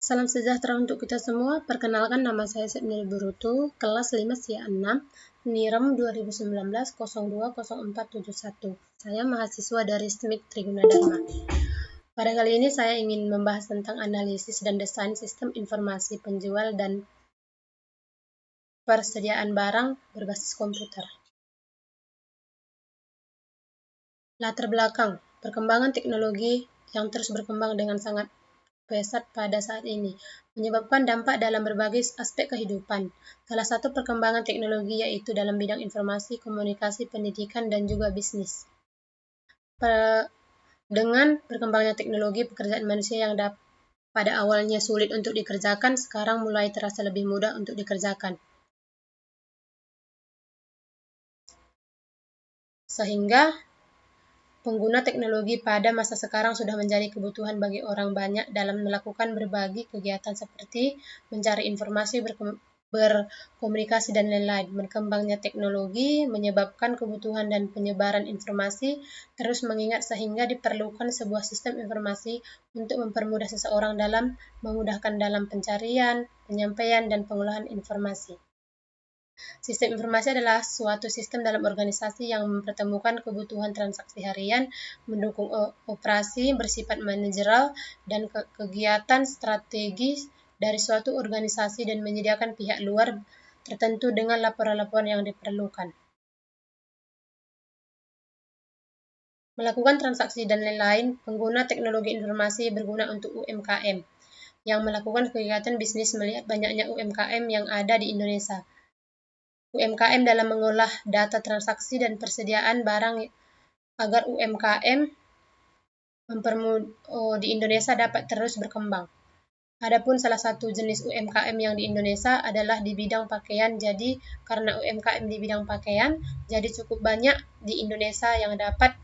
Salam sejahtera untuk kita semua. Perkenalkan, nama saya Sepnil Burutu, kelas 5 SIA 6, NIREM 2019-020471. Saya mahasiswa dari STMIK Triguna Dharma. Pada kali ini saya ingin membahas tentang analisis dan desain sistem informasi penjual dan persediaan barang berbasis komputer. Latar belakang, perkembangan teknologi yang terus berkembang dengan sangat pesat pada saat ini, menyebabkan dampak dalam berbagai aspek kehidupan. Salah satu perkembangan teknologi yaitu dalam bidang informasi, komunikasi, pendidikan, dan juga bisnis. Dengan berkembangnya teknologi, pekerjaan manusia yang pada awalnya sulit untuk dikerjakan, sekarang mulai terasa lebih mudah untuk dikerjakan. Sehingga pengguna teknologi pada masa sekarang sudah menjadi kebutuhan bagi orang banyak dalam melakukan berbagai kegiatan seperti mencari informasi, berkomunikasi, dan lain-lain. Berkembangnya teknologi menyebabkan kebutuhan dan penyebaran informasi terus meningkat sehingga diperlukan sebuah sistem informasi untuk mempermudah seseorang dalam memudahkan dalam pencarian, penyampaian, dan pengolahan informasi. Sistem informasi adalah suatu sistem dalam organisasi yang mempertemukan kebutuhan transaksi harian, mendukung operasi bersifat manajerial dan kegiatan strategis dari suatu organisasi dan menyediakan pihak luar tertentu dengan laporan-laporan yang diperlukan. Melakukan transaksi dan lain-lain, pengguna teknologi informasi berguna untuk UMKM yang melakukan kegiatan bisnis melihat banyaknya UMKM yang ada di Indonesia. UMKM dalam mengolah data transaksi dan persediaan barang agar UMKM di Indonesia dapat terus berkembang. Adapun salah satu jenis UMKM yang di Indonesia adalah di bidang pakaian. Jadi karena UMKM di bidang pakaian, jadi cukup banyak di Indonesia yang dapat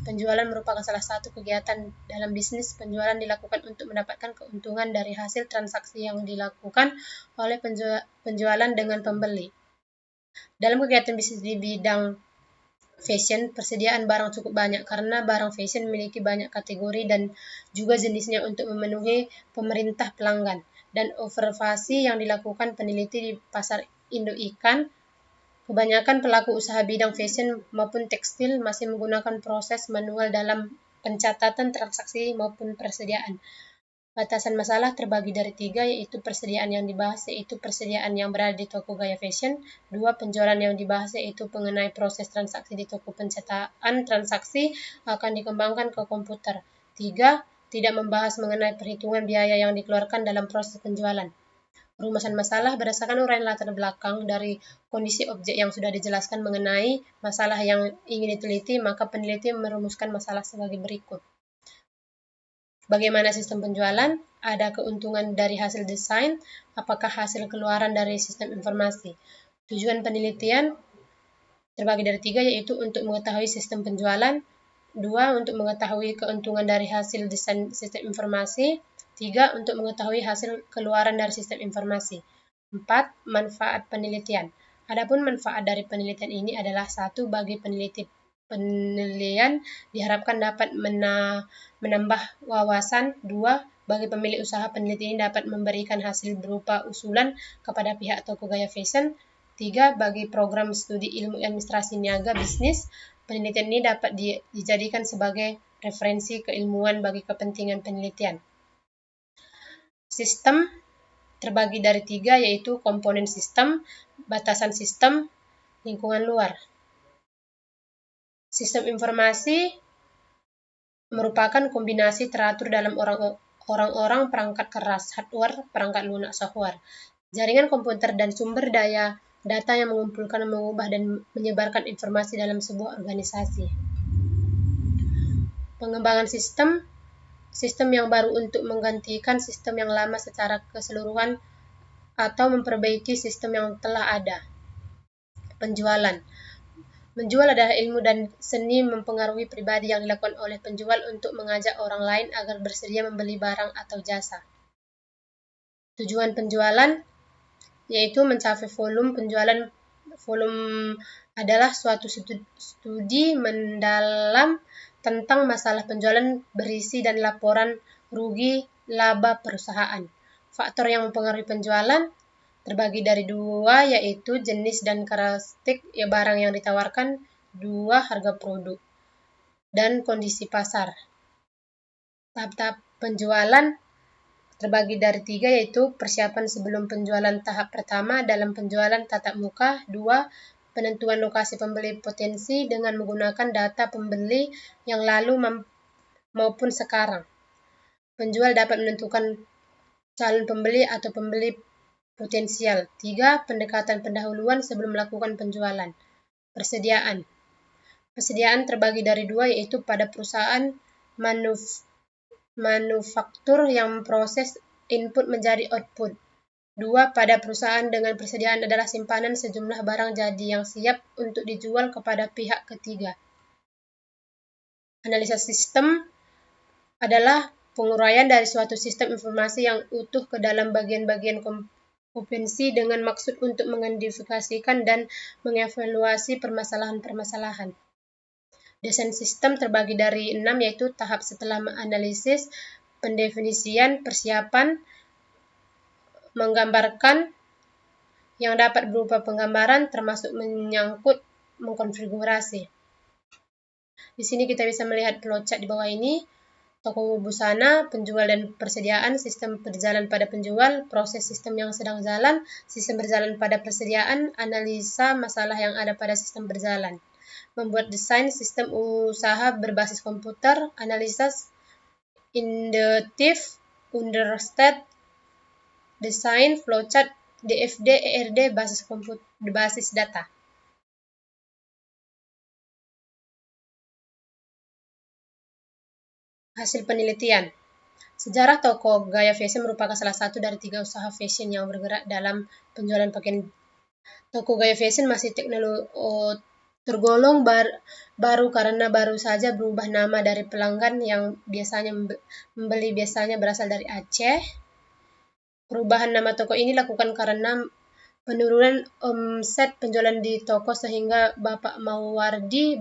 penjualan merupakan salah satu kegiatan dalam bisnis. Penjualan dilakukan untuk mendapatkan keuntungan dari hasil transaksi yang dilakukan oleh penjualan dengan pembeli. Dalam kegiatan bisnis di bidang fashion, persediaan barang cukup banyak karena barang fashion memiliki banyak kategori dan juga jenisnya untuk memenuhi pemerintah pelanggan. Dan observasi yang dilakukan peneliti di pasar induk ikan, kebanyakan pelaku usaha bidang fashion maupun tekstil masih menggunakan proses manual dalam pencatatan transaksi maupun persediaan. Batasan masalah terbagi dari 3, yaitu persediaan yang dibahas yaitu persediaan yang berada di toko gaya fashion. 2, penjualan yang dibahas yaitu mengenai proses transaksi di toko pencatatan transaksi akan dikembangkan ke komputer. 3, tidak membahas mengenai perhitungan biaya yang dikeluarkan dalam proses penjualan. Perumasan masalah berdasarkan uraian latar belakang dari kondisi objek yang sudah dijelaskan mengenai masalah yang ingin diteliti, maka peneliti merumuskan masalah sebagai berikut. Bagaimana sistem penjualan? Ada keuntungan dari hasil desain? Apakah hasil keluaran dari sistem informasi? Tujuan penelitian terbagi dari 3, yaitu untuk mengetahui sistem penjualan. 2, untuk mengetahui keuntungan dari hasil desain sistem informasi. 3, untuk mengetahui hasil keluaran dari sistem informasi. 4, manfaat penelitian. Adapun manfaat dari penelitian ini adalah 1, bagi penelitian diharapkan dapat menambah wawasan. 2, bagi pemilik usaha penelitian ini dapat memberikan hasil berupa usulan kepada pihak toko gaya fashion. 3, bagi program studi ilmu administrasi niaga bisnis, penelitian ini dapat dijadikan sebagai referensi keilmuan bagi kepentingan penelitian. Sistem terbagi dari 3, yaitu komponen sistem, batasan sistem, lingkungan luar. Sistem informasi merupakan kombinasi teratur dalam orang-orang perangkat keras, hardware, perangkat lunak, software, jaringan komputer, dan sumber daya data yang mengumpulkan, mengubah, dan menyebarkan informasi dalam sebuah organisasi. Pengembangan sistem yang baru untuk menggantikan sistem yang lama secara keseluruhan atau memperbaiki sistem yang telah ada. Penjualan. Menjual adalah ilmu dan seni mempengaruhi pribadi yang dilakukan oleh penjual untuk mengajak orang lain agar bersedia membeli barang atau jasa. Tujuan penjualan yaitu mencapai volume penjualan. Volume adalah suatu studi mendalam tentang masalah penjualan berisi dan laporan rugi laba perusahaan. faktor yang mempengaruhi penjualan terbagi dari dua, yaitu jenis dan karakteristik barang yang ditawarkan, dua, harga produk, dan kondisi pasar. Tahap-tahap penjualan terbagi dari tiga, yaitu persiapan sebelum penjualan tahap pertama dalam penjualan tatap muka, dua, penentuan lokasi pembeli potensi dengan menggunakan data pembeli yang lalu maupun sekarang. Penjual dapat menentukan calon pembeli atau pembeli potensial. 3. Pendekatan pendahuluan sebelum melakukan penjualan. Persediaan. Persediaan terbagi dari dua, yaitu pada perusahaan manufaktur yang memproses input menjadi output. 2. Pada perusahaan dengan persediaan adalah simpanan sejumlah barang jadi yang siap untuk dijual kepada pihak ketiga. Analisa sistem adalah penguraian dari suatu sistem informasi yang utuh ke dalam bagian-bagian kompetensi dengan maksud untuk mengidentifikasikan dan mengevaluasi permasalahan-permasalahan. Desain sistem terbagi dari 6, yaitu tahap setelah analisis, pendefinisian, persiapan, menggambarkan yang dapat berupa penggambaran termasuk menyangkut mengkonfigurasi. Di sini kita bisa melihat flowchart di bawah ini. Toko busana, penjual dan persediaan, sistem berjalan pada penjual, proses sistem yang sedang jalan, sistem berjalan pada persediaan, analisa masalah yang ada pada sistem berjalan. Membuat desain sistem usaha berbasis komputer, analisa induktif, understate, desain, flowchart, DFD, ERD, basis data. Hasil penelitian. Sejarah toko gaya fashion merupakan salah satu dari 3 usaha fashion yang bergerak dalam penjualan pakaian. Toko gaya fashion masih tergolong baru karena baru saja berubah nama dari pelanggan yang biasanya membeli biasanya berasal dari Aceh. Perubahan nama toko ini dilakukan karena penurunan omset penjualan di toko sehingga Bapak Mawardi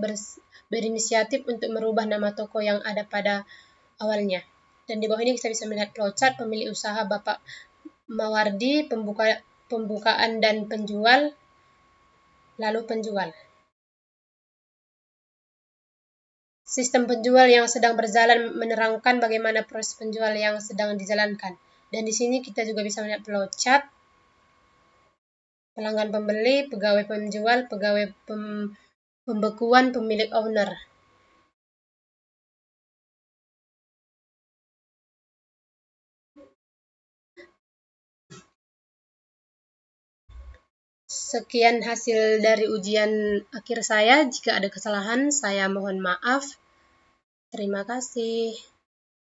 berinisiatif untuk merubah nama toko yang ada pada awalnya. Dan di bawah ini kita bisa melihat flowchart pemilik usaha Bapak Mawardi, pembukaan dan penjual, lalu penjual. Sistem penjual yang sedang berjalan menerangkan bagaimana proses penjual yang sedang dijalankan. Dan di sini kita juga bisa melihat flowchart pelanggan pembeli, pegawai penjual, pegawai pembekuan, pemilik owner. Sekian hasil dari ujian akhir saya. Jika ada kesalahan, saya mohon maaf. Terima kasih.